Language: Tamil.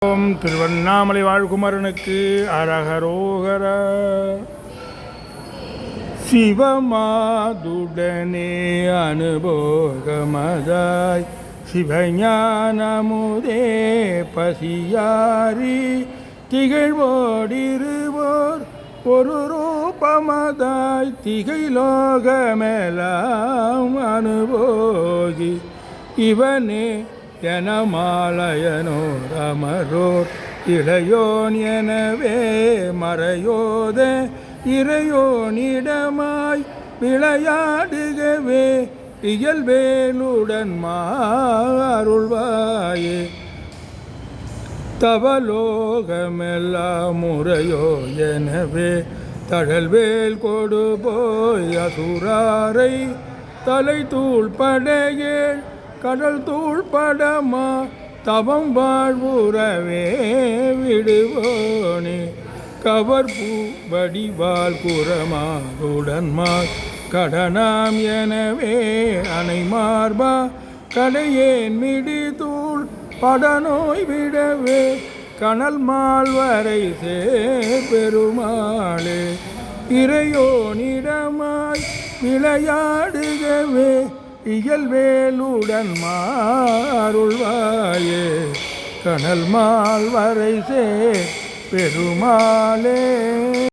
ஓம் திருவண்ணாமலை வாழ்குமரனுக்கு அரகரோகர. சிவமாதுடனே அனுபோகமதாய் சிவஞானமுதே பசியாரி திகழ்வோடிருவோர் ஒரு ரூபமதாய் திகைலோகமெல்லாம் அனுபோகி இவனே எனமாலயனோர் அமரோர் இளையோன் எனவே மறையோத இறையோனிடமாய் விளையாடுகவே இயல்வேலுடன் மாருள்வாயே. தவலோகமெல்லாம் முறையோ எனவே தழல்வேல் கொடு போய் அசுராரை தலை தூள் படையேள் கடல் தூள் படமா தவம் வாழ்வுறவே விடுவோனே. கவர்பூ வடிவால் குரமாருடன்மார் கடனாம் எனவே அணை மார்பா கடையேன் மிடி தூள் படநோய் விடவே கனல் மால்வரை பெருமாளே. இறையோனிடமாய் விளையாடுகவே இயல்வேலுடன் மாருள்வாயே. கனல் மால்வரை பெருமாளே.